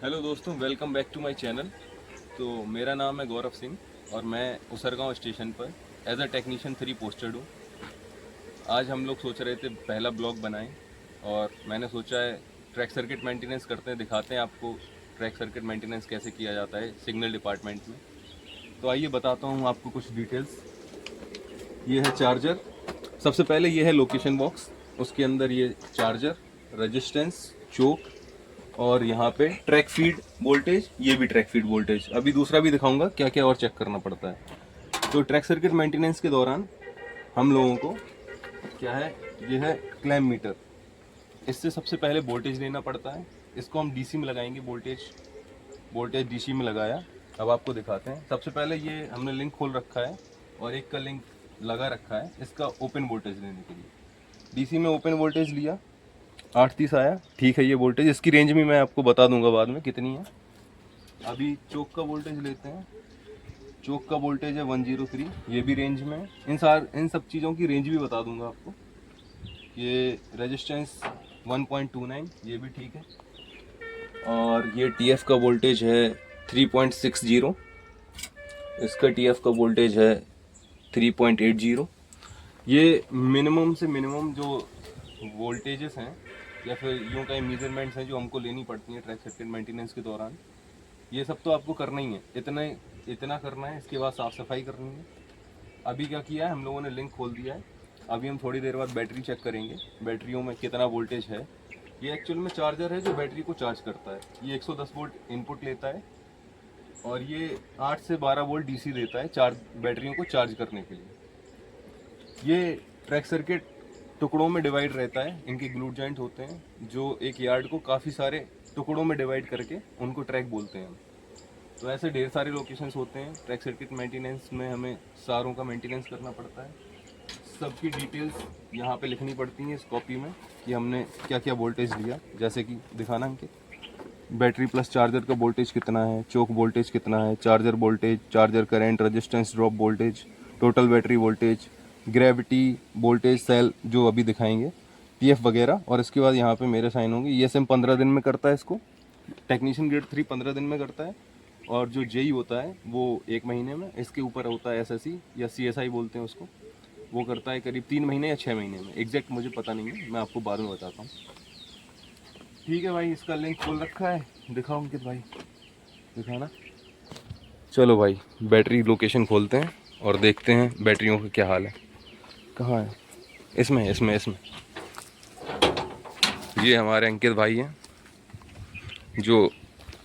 Hello दोस्तों, welcome back to my channel. तो मेरा नाम है गौरव सिंह और मैं उसरगांव स्टेशन पर एज अ टेक्नीशियन 3 पोस्टेड हूँ। आज हम लोग सोच रहे थे पहला ब्लॉग बनाएं और मैंने सोचा है ट्रैक सर्किट मेंटेनेंस करते हैं, दिखाते हैं आपको ट्रैक सर्किट मेंटेनेंस कैसे किया जाता है सिग्नल डिपार्टमेंट में। तो आइए बताता हूँ आपको कुछ डिटेल्स। ये है चार्जर। सबसे पहले ये है लोकेशन बॉक्स, उसके अंदर ये चार्जर, रेजिस्टेंस, चोक और यहाँ पे ट्रैक फीड वोल्टेज, ये भी ट्रैक फीड वोल्टेज। अभी दूसरा भी दिखाऊंगा क्या क्या और चेक करना पड़ता है। तो ट्रैक सर्किट मेंटेनेंस के दौरान हम लोगों को क्या है, ये है क्लैम मीटर। इससे सबसे पहले वोल्टेज लेना पड़ता है। इसको हम डीसी में लगाएंगे, वोल्टेज डीसी में लगाया। अब आपको दिखाते हैं। सबसे पहले ये हमने लिंक खोल रखा है और एक का लिंक लगा रखा है इसका ओपन वोल्टेज लेने के लिए। डीसी में ओपन वोल्टेज लिया, 830 आया, ठीक है। ये वोल्टेज, इसकी रेंज भी मैं आपको बता दूंगा बाद में कितनी है। अभी चोक का वोल्टेज लेते हैं। चोक का वोल्टेज है 103, ये भी रेंज में है। इन सब चीज़ों की रेंज भी बता दूंगा आपको। ये रेजिस्टेंस 1.29, ये भी ठीक है। और ये टीएफ का वोल्टेज है 3.60, इसका टीएफ का वोल्टेज है 3.80। ये मिनिमम से मिनिमम जो वोल्टेजेस हैं या फिर यूँ कहीं मेजरमेंट्स हैं जो हमको लेनी पड़ती हैं ट्रैक सर्किट मेंटेनेंस के दौरान। ये सब तो आपको करना ही है, इतना करना है। इसके बाद साफ़ सफाई करनी है। अभी क्या किया है, हम लोगों ने लिंक खोल दिया है। अभी हम थोड़ी देर बाद बैटरी चेक करेंगे, बैटरियों में कितना वोल्टेज है। ये एक्चुअल में चार्जर है जो बैटरी को चार्ज करता है। ये 110 वोल्ट इनपुट लेता है और ये 8 से 12 वोल्ट डीसी देता है चार्ज, बैटरियों को चार्ज करने के लिए। ये ट्रैक सर्किट टुकड़ों में डिवाइड रहता है। इनके ग्लूट जॉइंट होते हैं जो एक यार्ड को काफ़ी सारे टुकड़ों में डिवाइड करके उनको ट्रैक बोलते हैं हम। तो ऐसे ढेर सारे लोकेशंस होते हैं। ट्रैक सर्किट मेंटेनेंस में हमें सारों का मेंटेनेंस करना पड़ता है। सबकी डिटेल्स यहाँ पे लिखनी पड़ती हैं इस कॉपी में कि हमने क्या क्या वोल्टेज लिया। जैसे कि दिखाना अंकित, बैटरी प्लस चार्जर का वोल्टेज कितना है, चोक वोल्टेज कितना है, charger voltage, charger current, resistance drop voltage, total battery voltage, gravity voltage, cell जो अभी दिखाएंगे, पीएफ वगैरह। और इसके बाद यहाँ पे मेरे साइन होंगे। ये सिम 15 दिन में करता है इसको। टेक्नीशियन ग्रेड 3 15 दिन में करता है और जो जेई होता है वो 1 महीने में। इसके ऊपर होता है एसएससी या सीएसआई बोलते हैं उसको, वो करता है करीब 3 महीने या 6 महीने में। एग्जैक्ट मुझे पता नहीं है, मैं आपको बाद में बताता हूँ। ठीक है भाई, इसका लिंक खोल रखा है, दिखाओ अंकित भाई, दिखाना। चलो भाई, बैटरी लोकेशन खोलते हैं और देखते हैं बैटरियों का क्या हाल है। कहाँ है? इसमें ये हमारे अंकित भाई हैं जो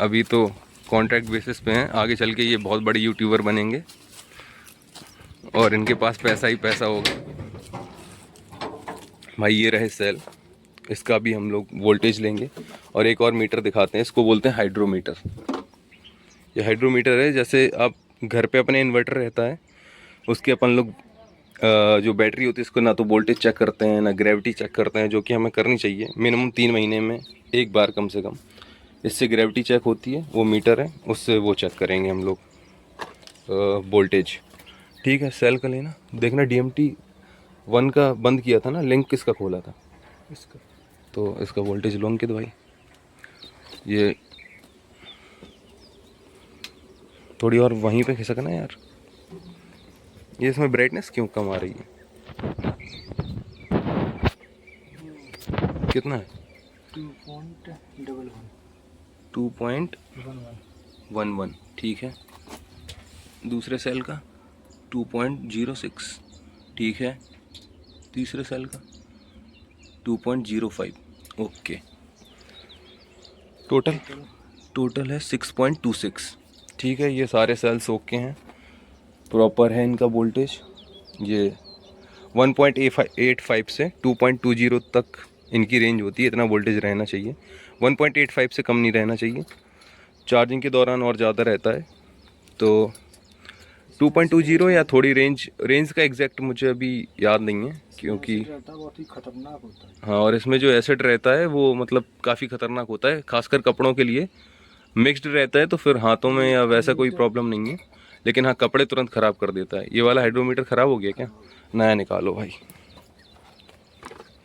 अभी तो कॉन्ट्रैक्ट बेसिस पे हैं। आगे चल के ये बहुत बड़े यूट्यूबर बनेंगे और इनके पास पैसा ही पैसा होगा भाई। ये रहे सेल, इसका भी हम लोग वोल्टेज लेंगे। और एक और मीटर दिखाते हैं, इसको बोलते हैं हाइड्रोमीटर। ये हाइड्रोमीटर है, जैसे आप घर पे अपने इन्वर्टर रहता है उसके अपन लोग जो बैटरी होती है इसको ना तो वोल्टेज चेक करते हैं ना ग्रेविटी चेक करते हैं, जो कि हमें करनी चाहिए मिनिमम 3 महीने में एक बार कम से कम। इससे ग्रेविटी चेक होती है, वो मीटर है, उससे वो चेक करेंगे हम लोग वोल्टेज। ठीक है, सेल का लेना। देखना DMT 1 का बंद किया था ना, लिंक किसका खोला था? इसका। तो इसका वोल्टेज लो अंकित भाई। ये थोड़ी और वहीं पे खिसकना यार। ये इसमें ब्राइटनेस क्यों कम आ रही है? कितना है? 2.11, ठीक है। दूसरे सेल का 2.06, ठीक है। तीसरे सेल का 2.05, ओके। टोटल है 6.26, ठीक है। ये सारे सेल्स ओके हैं, प्रॉपर है इनका वोल्टेज। ये 1.85 से 2.20 तक इनकी रेंज होती है, इतना वोल्टेज रहना चाहिए। 1.85 से कम नहीं रहना चाहिए। चार्जिंग के दौरान और ज़्यादा रहता है, तो 2.20 या थोड़ी रेंज का एग्जैक्ट मुझे अभी याद नहीं है क्योंकि बहुत ही खतरनाक होता है। हाँ, और इसमें जो एसिड रहता है वो मतलब काफ़ी खतरनाक होता है, खासकर कपड़ों के लिए। मिक्स्ड रहता है तो फिर हाथों में या वैसा कोई प्रॉब्लम नहीं है, लेकिन हाँ कपड़े तुरंत ख़राब कर देता है। ये वाला हाइड्रोमीटर ख़राब हो गया क्या? नया निकालो भाई।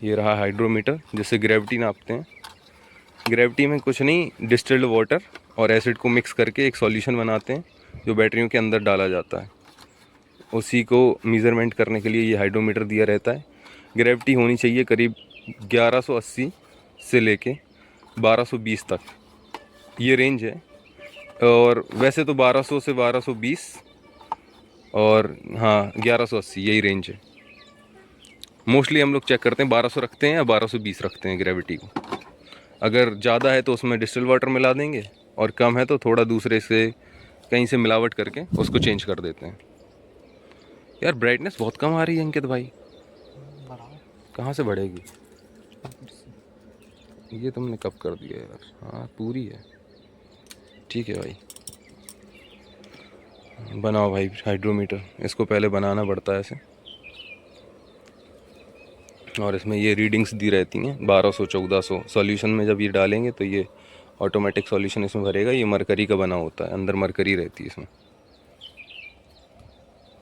ये रहा हाइड्रोमीटर, जिससे ग्रेविटी नापते हैं। ग्रेविटी में कुछ नहीं, डिस्टिल्ड वाटर और एसिड को मिक्स करके एक सॉल्यूशन बनाते हैं जो बैटरियों के अंदर डाला जाता है। उसी को मेज़रमेंट करने के लिए ये हाइड्रोमीटर दिया रहता है। ग्रेविटी होनी चाहिए करीब 1180 से लेके 1220 तक, ये रेंज है। और वैसे तो 1200 से 1220 और हाँ 1180 यही रेंज है। मोस्टली हम लोग चेक करते हैं 1200 रखते हैं या 1220 रखते हैं ग्रेविटी को। अगर ज़्यादा है तो उसमें डिस्टिल वाटर मिला देंगे और कम है तो थोड़ा दूसरे से कहीं से मिलावट करके उसको चेंज कर देते हैं। यार ब्राइटनेस बहुत कम आ रही है अंकित भाई, कहाँ से बढ़ेगी? ये तुमने कब कर दिया यार? हाँ पूरी है, ठीक है भाई। बनाओ भाई हाइड्रोमीटर, इसको पहले बनाना पड़ता है ऐसे, और इसमें ये रीडिंग्स दी रहती हैं 1200 1400। सॉल्यूशन में जब ये डालेंगे तो ये ऑटोमेटिक सॉल्यूशन इसमें भरेगा। ये मरकरी का बना होता है, अंदर मरकरी रहती है इसमें।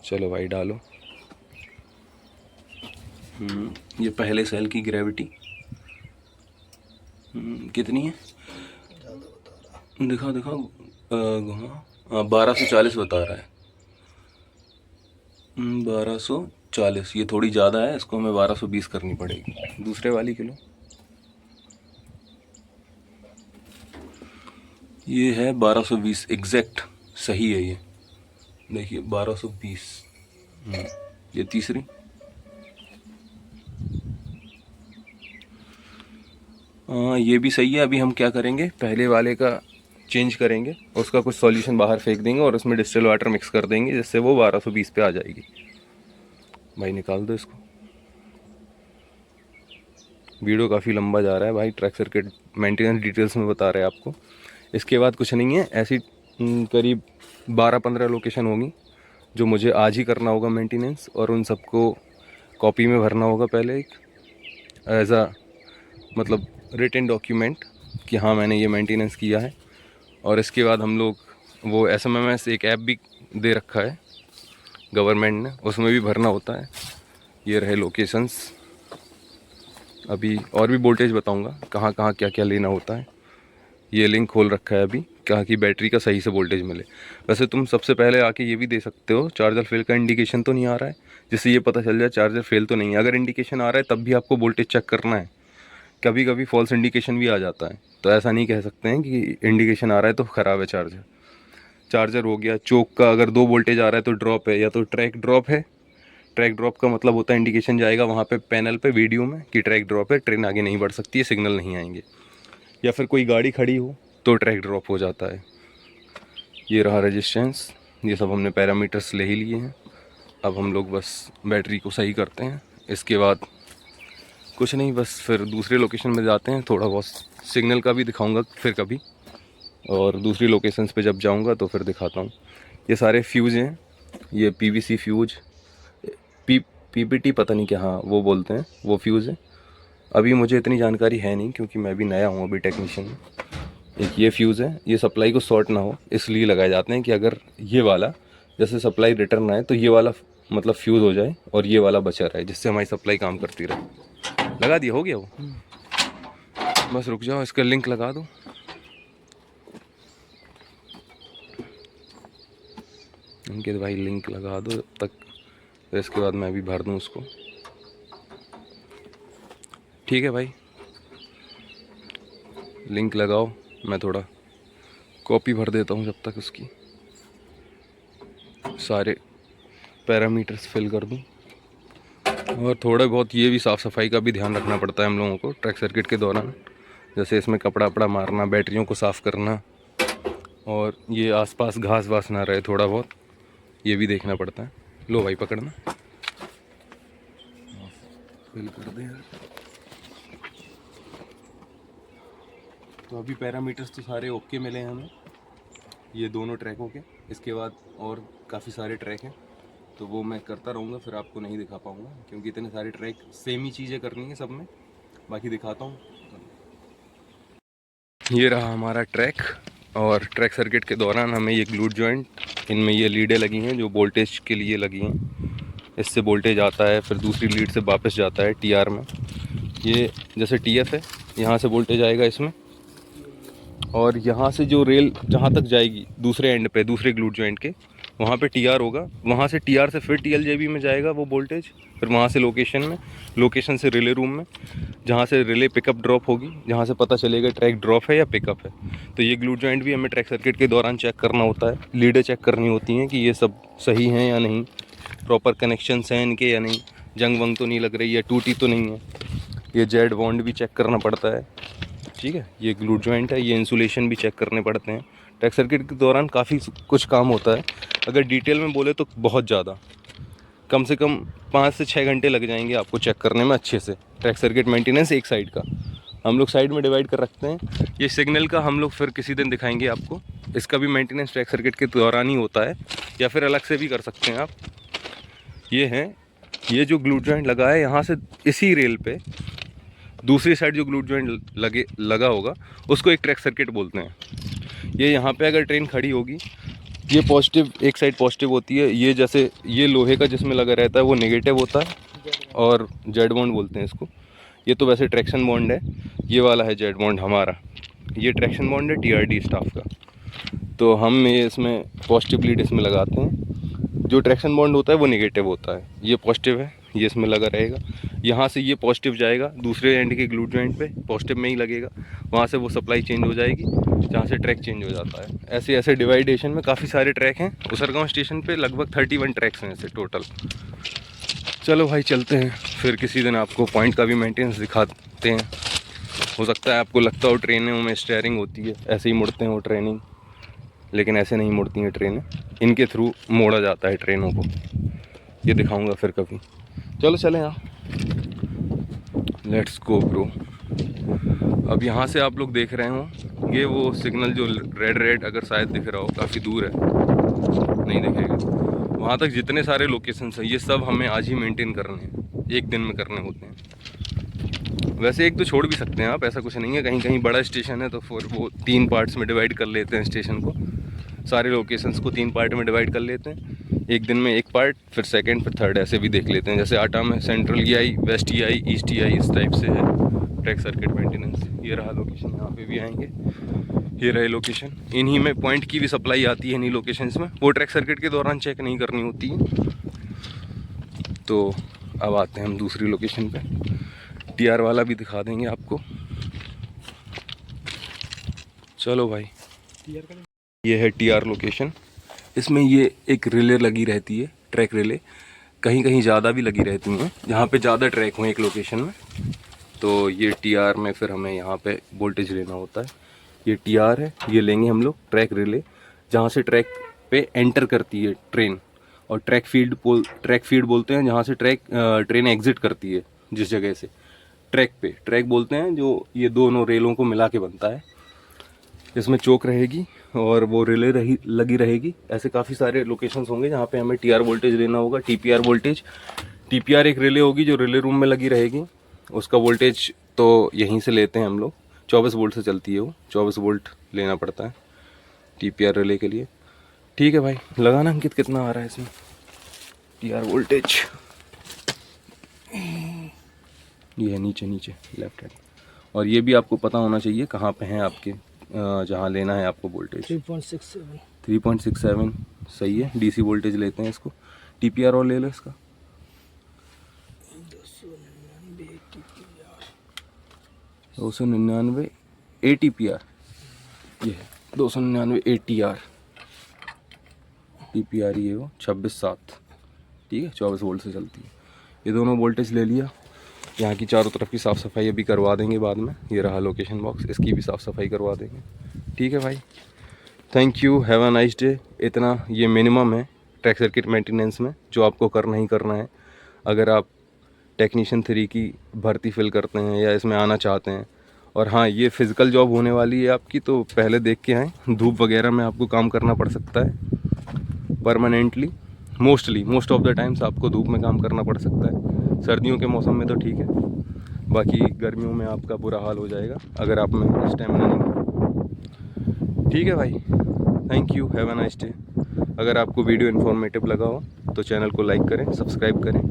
चलो भाई डालो। ये पहले सेल की ग्रेविटी कितनी है? दिखाओ दिखाओ, घुमा। 1240 बता रहा है। 1240, ये थोड़ी ज़्यादा है, इसको हमें 1220 करनी पड़ेगी। दूसरे वाली किलो ये है 1220 एग्जैक्ट, सही है ये। देखिए 1220। ये तीसरी, ये भी सही है। अभी हम क्या करेंगे, पहले वाले का चेंज करेंगे, उसका कुछ सॉल्यूशन बाहर फेंक देंगे और उसमें डिस्टिल वाटर मिक्स कर देंगे, जिससे वो 1220 पे आ जाएगी। भाई निकाल दो इसको, वीडियो काफ़ी लंबा जा रहा है भाई। ट्रैक सर्किट मेंटेनेंस डिटेल्स में बता रहे हैं आपको। इसके बाद कुछ नहीं है, ऐसी करीब 12-15 लोकेशन होंगी जो मुझे आज ही करना होगा मेंटेनेंस, और उन सबको कॉपी में भरना होगा पहले एक एज अ मतलब रिटन डॉक्यूमेंट कि हाँ मैंने ये मेंटेनेंस किया है। और इसके बाद हम लोग वो SMMS एक ऐप भी दे रखा है गवर्नमेंट ने, उसमें भी भरना होता है। ये रहे लोकेशंस। अभी और भी वोल्टेज बताऊंगा कहाँ कहाँ क्या क्या लेना होता है। ये लिंक खोल रखा है अभी, कहाँ की बैटरी का सही से वोल्टेज मिले। वैसे तुम सबसे पहले आके ये भी दे सकते हो चार्जर फेल का इंडिकेशन तो नहीं आ रहा है, जिससे ये पता चल जाए चार्जर फेल तो नहीं है। अगर इंडिकेशन आ रहा है तब भी आपको वोल्टेज चेक करना है। कभी कभी फॉल्स इंडिकेशन भी आ जाता है, तो ऐसा नहीं कह सकते हैं कि इंडिकेशन आ रहा है तो ख़राब है चार्जर। चार्जर हो गया चोक का, अगर 2 वोल्टेज आ रहा है तो ड्रॉप है, या तो ट्रैक ड्रॉप है। ट्रैक ड्रॉप का मतलब होता है इंडिकेशन जाएगा वहाँ पे पैनल पे वीडियो में कि ट्रैक ड्रॉप है, ट्रेन आगे नहीं बढ़ सकती है, सिग्नल नहीं आएंगे। या फिर कोई गाड़ी खड़ी हो तो ट्रैक ड्रॉप हो जाता है। ये रहा रेजिस्टेंस, ये सब हमने पैरामीटर्स ले ही लिए हैं। अब हम लोग बस बैटरी को सही करते हैं। इसके बाद कुछ नहीं, बस फिर दूसरे लोकेशन में जाते हैं। थोड़ा बहुत सिग्नल का भी दिखाऊंगा फिर कभी, और दूसरी लोकेशंस पे जब जाऊंगा तो फिर दिखाता हूँ। ये सारे फ्यूज़ हैं, ये PVC फ्यूज, PPT पता नहीं क्या, हाँ वो बोलते हैं, वो फ्यूज़ है। अभी मुझे इतनी जानकारी है नहीं क्योंकि मैं भी नया हूँ अभी टेक्नीशियन में। एक ये फ्यूज़ है, ये सप्लाई को शॉर्ट ना हो इसलिए लगाए जाते हैं कि अगर ये वाला जैसे सप्लाई रिटर्न आए तो ये वाला मतलब फ्यूज़ हो जाए और ये वाला बचा रहे, जिससे हमारी सप्लाई काम करती रहे। लगा दिया, हो गया वो। बस रुक जाओ, इसका लिंक लगा दो। अंकित भाई लिंक लगा दो जब तक, फिर इसके बाद मैं भी भर दूँ उसको। ठीक है भाई, लिंक लगाओ, मैं थोड़ा कॉपी भर देता हूँ जब तक उसकी, सारे पैरामीटर्स फिल कर दूँ। और थोड़ा बहुत ये भी साफ़ सफाई का भी ध्यान रखना पड़ता है हम लोगों को ट्रैक सर्किट के दौरान, जैसे इसमें कपड़ा वपड़ा मारना, बैटरियों को साफ़ करना, और ये आसपास घास वास ना रहे, थोड़ा बहुत ये भी देखना पड़ता है। लो भाई पकड़ना, फिल कर दे यार। तो अभी पैरामीटर्स तो सारे ओके मिले हैं हमें, ये दोनों ट्रैकों के। इसके बाद और काफ़ी सारे ट्रैक हैं, तो वो मैं करता रहूँगा, फिर आपको नहीं दिखा पाऊँगा क्योंकि इतने सारे ट्रैक सेम ही चीज़ें करनी है सब में। बाकी दिखाता हूँ। ये रहा हमारा ट्रैक, और ट्रैक सर्किट के दौरान हमें ये ग्लूट जॉइंट, इनमें ये लीडें लगी हैं जो वोल्टेज के लिए लगी हैं। इससे वोल्टेज आता है, फिर दूसरी लीड से वापस जाता है TR में। ये जैसे TF है, यहाँ से वोल्टेज आएगा इसमें, और यहाँ से जो रेल जहाँ तक जाएगी दूसरे एंड पे, दूसरे ग्लूट जॉइंट के, वहाँ पे टीआर होगा, वहाँ से टीआर से फिर टीएलजेबी में जाएगा वो वोल्टेज, फिर वहाँ से लोकेशन से रिले रूम में, जहाँ से रिले पिकअप ड्रॉप होगी, जहाँ से पता चलेगा ट्रैक ड्रॉप है या पिकअप है। तो ये ग्लूट जॉइंट भी हमें ट्रैक सर्किट के दौरान चेक करना होता है, लीडें चेक करनी होती हैं कि ये सब सही हैं या नहीं, प्रॉपर कनेक्शन हैं इनके या नहीं, जंग वंग तो नहीं लग रही है, टूटी तो नहीं है। ये जेड बॉन्ड भी चेक करना पड़ता है, ठीक है। ये ग्लूट जॉइंट है, ये इंसुलेशन भी चेक करने पड़ते हैं। ट्रैक सर्किट के दौरान काफ़ी कुछ काम होता है। अगर डिटेल में बोले तो बहुत ज़्यादा, कम से कम 5 से 6 घंटे लग जाएंगे आपको चेक करने में अच्छे से। ट्रैक सर्किट मेंटेनेंस एक साइड का हम लोग साइड में डिवाइड कर रखते हैं। ये सिग्नल का हम लोग फिर किसी दिन दिखाएंगे आपको, इसका भी मेंटेनेंस ट्रैक सर्किट के दौरान ही होता है, या फिर अलग से भी कर सकते हैं आप। ये है, ये जो ग्लूट जॉइंट लगा है यहाँ से इसी रेल पे दूसरी साइड जो ग्लूट जॉइंट लगा होगा उसको एक ट्रैक सर्किट बोलते हैं। ये यहाँ पे अगर ट्रेन खड़ी होगी, ये पॉजिटिव, एक साइड पॉजिटिव होती है, ये जैसे ये लोहे का जिसमें लगा रहता है वो नेगेटिव होता है, और जेड बॉन्ड बोलते हैं इसको। ये तो वैसे ट्रैक्शन बॉन्ड है, ये वाला है जेड बॉन्ड हमारा, ये ट्रैक्शन बॉन्ड है टीआरडी स्टाफ का। तो हम ये इसमें पॉजिटिव लीड इसमें लगाते हैं। जो ट्रैक्शन बॉन्ड होता है वो नेगेटिव होता है, ये पॉजिटिव है, ये इसमें लगा रहेगा। यहाँ से ये पॉजिटिव जाएगा दूसरे एंड के ग्लूट जॉइंट पे, पॉजिटिव में ही लगेगा, वहाँ से वो सप्लाई चेंज हो जाएगी, जहाँ से ट्रैक चेंज हो जाता है। ऐसे ऐसे डिवाइडेशन में काफ़ी सारे ट्रैक हैं। उसरगांव स्टेशन पे लगभग 31 ट्रैक्स हैं ऐसे टोटल। चलो भाई चलते हैं, फिर किसी दिन आपको पॉइंट का भी मेंटेनेंस दिखाते हैं। हो सकता है आपको लगता हो ट्रेनों में स्टीयरिंग होती है, ऐसे ही मुड़ते हैं वो ट्रेनिंग, लेकिन ऐसे नहीं मुड़ती हैं ट्रेनें, इनके थ्रू मोड़ा जाता है ट्रेनों को। ये दिखाऊंगा फिर कभी। चलो चलें यहाँ, लेट्स गो ब्रो। अब यहाँ से आप लोग देख रहे हो, ये वो सिग्नल जो रेड अगर शायद दिख रहा हो, काफ़ी दूर है, नहीं दिखेगा। वहाँ तक जितने सारे लोकेशंस हैं ये सब हमें आज ही मेंटेन करने हैं, एक दिन में करने होते हैं। वैसे एक तो छोड़ भी सकते हैं आप, ऐसा कुछ नहीं है। कहीं कहीं बड़ा स्टेशन है तो फिर वो 3 पार्ट्स में डिवाइड कर लेते हैं स्टेशन को, सारे लोकेशंस को 3 पार्ट में डिवाइड कर लेते हैं। एक दिन में एक पार्ट, फिर सेकंड, फिर थर्ड, ऐसे भी देख लेते हैं। जैसे आटा में central EI, west EI, east EI, इस टाइप से है ट्रैक सर्किट मेंटेनेंस। ये रहा लोकेशन, यहाँ पे भी आएंगे, ये रहे लोकेशन। इन्हीं में पॉइंट की भी सप्लाई आती है इन्हीं लोकेशंस में, वो ट्रैक सर्किट के दौरान चेक नहीं करनी होती है। तो अब आते हैं हम दूसरी लोकेशन पे, TR वाला भी दिखा देंगे आपको। चलो भाई, ये है TR लोकेशन। इसमें ये एक रिले लगी रहती है, ट्रैक रिले, कहीं कहीं ज़्यादा भी लगी रहती हैं, जहाँ पे ज़्यादा ट्रैक हो एक लोकेशन में। तो ये TR में फिर हमें यहाँ पे वोल्टेज लेना होता है। ये TR है, ये लेंगे हम लोग ट्रैक रिले, जहाँ से ट्रैक पे एंटर करती है ट्रेन, और ट्रैक फीड बोलते हैं जहाँ से ट्रेन एग्जिट करती है, जिस जगह से ट्रैक बोलते हैं, जो ये दोनों रेलों को मिला के बनता है। इसमें चोक रहेगी और वो रिले लगी रहेगी। ऐसे काफ़ी सारे लोकेशंस होंगे जहाँ पे हमें TR वोल्टेज लेना होगा, TPR वोल्टेज। TPR एक रिले होगी जो रिले रूम में लगी रहेगी, उसका वोल्टेज तो यहीं से लेते हैं हम लोग, 24 वोल्ट से चलती है वो, 24 वोल्ट लेना पड़ता है TPR रिले के लिए। ठीक है भाई, लगाना अंकित कितना आ रहा है इसमें TR वोल्टेज। ये है नीचे लेफ्ट हैंड, और ये भी आपको पता होना चाहिए कहाँ पे हैं आपके, जहाँ लेना है आपको वोल्टेज। 3.67 सही है। DC वोल्टेज लेते हैं इसको। TPR और ले लो इसका, 299 ATPR, ये है 299 ATR। TPR ये हो 26/7, ठीक है, 24 वोल्ट से चलती है। ये दोनों वोल्टेज ले लिया। यहाँ की चारों तरफ की साफ़ सफाई अभी करवा देंगे बाद में। ये रहा लोकेशन बॉक्स, इसकी भी साफ़ सफाई करवा देंगे। ठीक है भाई, thank you, have a nice day. इतना ये मिनिमम है ट्रैक सर्किट मेंटेनेंस में जो आपको करना ही करना है। अगर आप टेक्नीशियन 3 की भर्ती फिल करते हैं या इसमें आना चाहते हैं, और हाँ, ये फ़िज़िकल जॉब होने वाली है आपकी, तो पहले देख के आएँ। धूप वगैरह में आपको काम करना पड़ सकता है permanently, most of the times आपको धूप में काम करना पड़ सकता है। सर्दियों के मौसम में तो ठीक है, बाकी गर्मियों में आपका बुरा हाल हो जाएगा अगर आप में स्टेमिना नहीं। ठीक है भाई, thank you, have a nice day. अगर आपको वीडियो इन्फॉर्मेटिव लगा हो तो चैनल को लाइक करें, सब्सक्राइब करें।